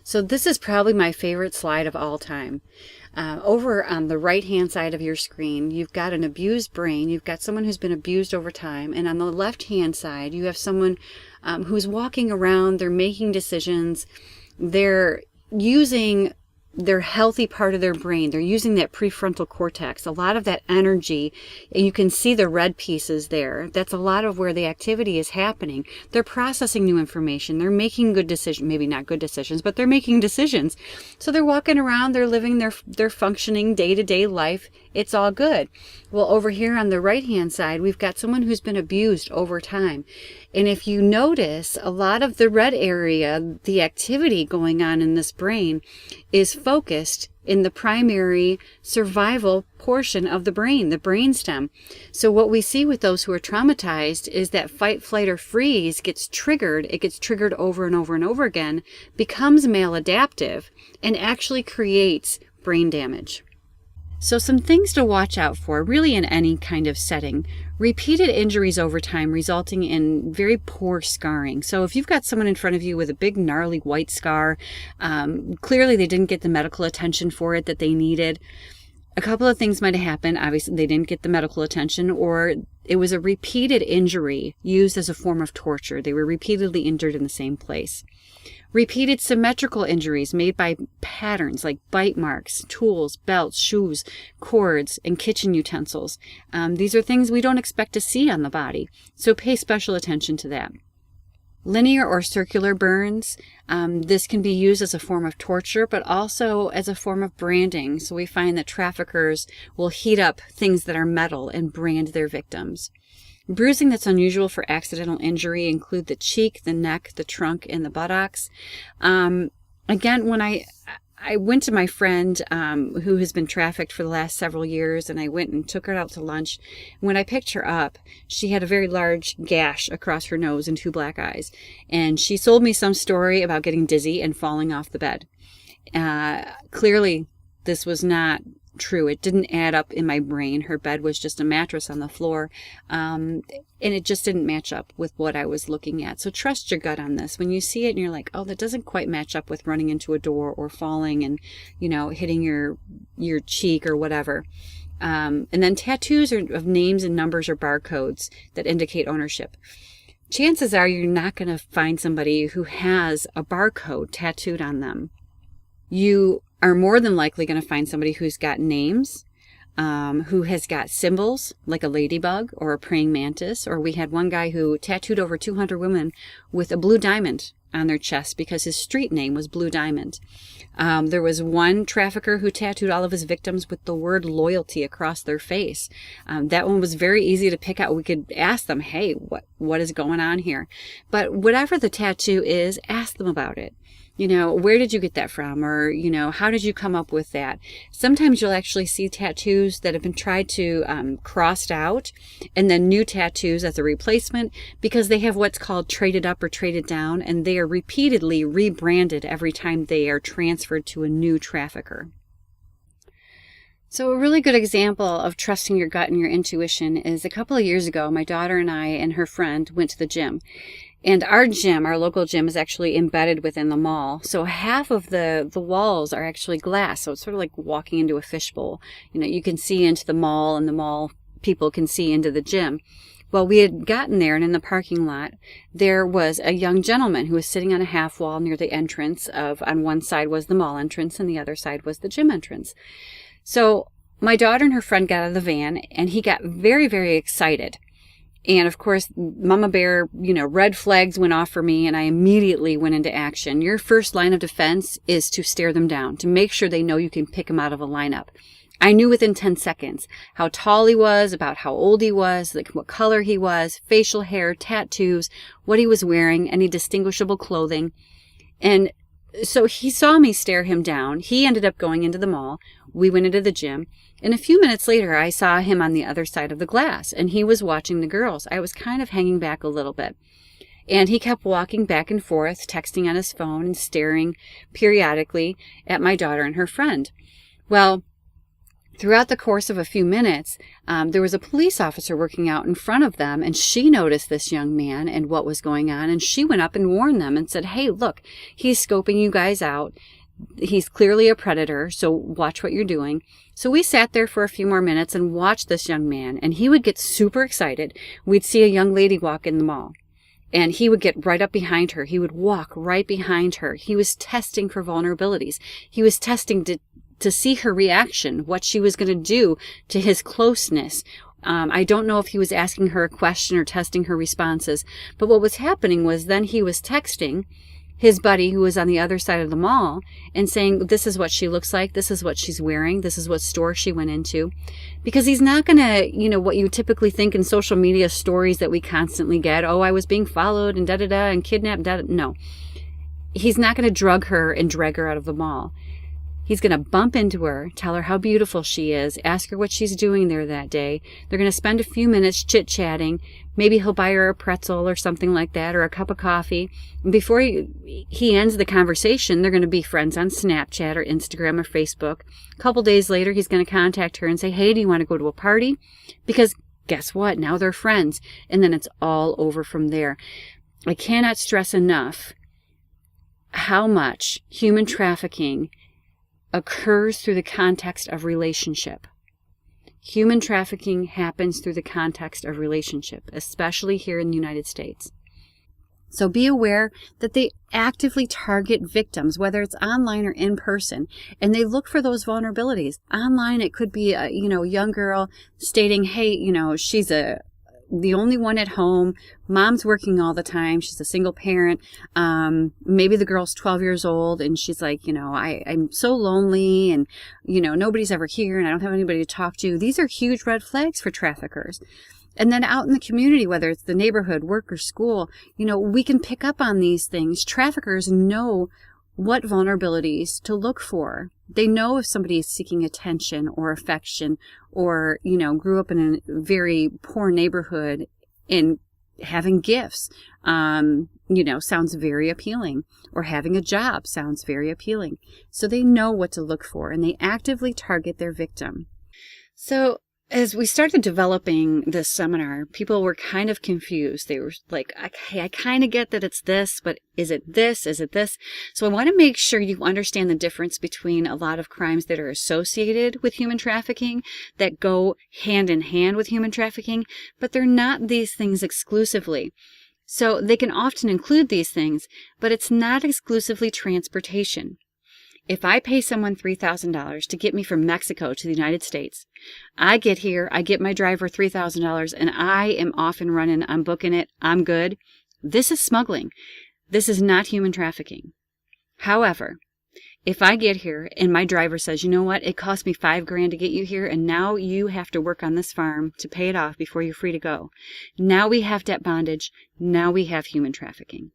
So this is probably my favorite slide of all time. Over on the right-hand side of your screen, you've got an abused brain. You've got someone who's been abused over time. And on the left-hand side, you have someone who's walking around. They're making decisions. They're using their healthy part of their brain. They're using that prefrontal cortex, a lot of that energy, and you can see the red pieces there. That's a lot of where the activity is happening. They're processing new information. They're making good decisions, maybe not good decisions, but they're making decisions. So they're walking around, they're living their functioning day-to-day life. It's all good. Well, over here on the right-hand side, we've got someone who's been abused over time. And if you notice, a lot of the red area, the activity going on in this brain is focused in the primary survival portion of the brain, the brainstem. So what we see with those who are traumatized is that fight, flight, or freeze gets triggered. It gets triggered over and over and over again, becomes maladaptive, and actually creates brain damage. So some things to watch out for, really in any kind of setting. Repeated injuries over time resulting in very poor scarring. So if you've got someone in front of you with a big gnarly white scar, clearly they didn't get the medical attention for it that they needed. A couple of things might have happened. Obviously, they didn't get the medical attention, or it was a repeated injury used as a form of torture. They were repeatedly injured in the same place. Repeated symmetrical injuries made by patterns like bite marks, tools, belts, shoes, cords, and kitchen utensils. These are things we don't expect to see on the body, so pay special attention to that. Linear or circular burns, this can be used as a form of torture, but also as a form of branding. So we find that traffickers will heat up things that are metal and brand their victims. Bruising that's unusual for accidental injury include the cheek, the neck, the trunk, and the buttocks. Again, when I went to my friend who has been trafficked for the last several years, and I went and took her out to lunch. When I picked her up, she had a very large gash across her nose and 2 black eyes. And she sold me some story about getting dizzy and falling off the bed. Clearly, this was not true. It didn't add up in my brain. Her bed was just a mattress on the floor, and it just didn't match up with what I was looking at. So trust your gut on this. When you see it and you're like, oh, that doesn't quite match up with running into a door or falling and, hitting your cheek or whatever. And then tattoos are of names and numbers or barcodes that indicate ownership. Chances are you're not going to find somebody who has a barcode tattooed on them. You are more than likely going to find somebody who's got names, who has got symbols like a ladybug or a praying mantis, or we had one guy who tattooed over 200 women with a blue diamond on their chest because his street name was Blue Diamond. There was one trafficker who tattooed all of his victims with the word loyalty across their face. That one was very easy to pick out. We could ask them, hey, what is going on here? But whatever the tattoo is, ask them about it. Where did you get that from? Or, how did you come up with that? Sometimes you'll actually see tattoos that have been tried to crossed out, and then new tattoos as a replacement because they have what's called traded up or traded down, and they are repeatedly rebranded every time they are transferred to a new trafficker. So a really good example of trusting your gut and your intuition is a couple of years ago, my daughter and I and her friend went to the gym. And our gym, our local gym, is actually embedded within the mall. So half of the walls are actually glass. So it's sort of like walking into a fishbowl. You can see into the mall, and the mall people can see into the gym. Well, we had gotten there, and in the parking lot, there was a young gentleman who was sitting on a half wall near the entrance on one side was the mall entrance, and the other side was the gym entrance. So my daughter and her friend got out of the van, and he got very, very excited. And of course, Mama Bear, red flags went off for me, and I immediately went into action. Your first line of defense is to stare them down, to make sure they know you can pick them out of a lineup. I knew within 10 seconds how tall he was, about how old he was, like what color he was, facial hair, tattoos, what he was wearing, any distinguishable clothing. And so he saw me stare him down. He ended up going into the mall. We went into the gym. And a few minutes later, I saw him on the other side of the glass, and he was watching the girls. I was kind of hanging back a little bit. And he kept walking back and forth, texting on his phone and staring periodically at my daughter and her friend. Well, Throughout the course of a few minutes, there was a police officer working out in front of them, and she noticed this young man and what was going on, and she went up and warned them and said, hey, look, he's scoping you guys out. He's clearly a predator, so watch what you're doing. So we sat there for a few more minutes and watched this young man, and he would get super excited. We'd see a young lady walk in the mall, and he would get right up behind her. He would walk right behind her. He was testing for vulnerabilities. He was testing to see her reaction, what she was going to do to his closeness. I don't know if he was asking her a question or testing her responses, but what was happening was then he was texting his buddy who was on the other side of the mall and saying, this is what she looks like, this is what she's wearing, this is what store she went into. Because he's not going to, what you typically think in social media stories that we constantly get, oh, I was being followed and da-da-da and kidnapped, da-da. No. He's not going to drug her and drag her out of the mall. He's going to bump into her, tell her how beautiful she is, ask her what she's doing there that day. They're going to spend a few minutes chit-chatting. Maybe he'll buy her a pretzel or something like that, or a cup of coffee. And before he ends the conversation, they're going to be friends on Snapchat or Instagram or Facebook. A couple days later, he's going to contact her and say, hey, do you want to go to a party? Because guess what? Now they're friends. And then it's all over from there. I cannot stress enough how much human trafficking occurs through the context of relationship. Human trafficking happens through the context of relationship, especially here in the United States. So be aware that they actively target victims, whether it's online or in person, and they look for those vulnerabilities. Online, it could be a young girl stating, hey, she's the only one at home. Mom's working all the time. She's a single parent. Maybe the girl's 12 years old and she's like, I'm so lonely and, nobody's ever here and I don't have anybody to talk to. These are huge red flags for traffickers. And then out in the community, whether it's the neighborhood, work, or school, we can pick up on these things. Traffickers know what vulnerabilities to look for. They know if somebody is seeking attention or affection or, grew up in a very poor neighborhood and having gifts, sounds very appealing, or having a job sounds very appealing. So they know what to look for and they actively target their victim. So as we started developing this seminar, people were kind of confused. They were like, okay, I kind of get that it's this, but is it this? Is it this? So I want to make sure you understand the difference between a lot of crimes that are associated with human trafficking, that go hand in hand with human trafficking, but they're not these things exclusively. So they can often include these things, but it's not exclusively transportation. If I pay someone $3,000 to get me from Mexico to the United States, I get here, I get my driver $3,000, and I am off and running, I'm booking it, I'm good. This is smuggling. This is not human trafficking. However, if I get here and my driver says, you know what, it cost me $5,000 to get you here, and now you have to work on this farm to pay it off before you're free to go. Now we have debt bondage. Now we have human trafficking.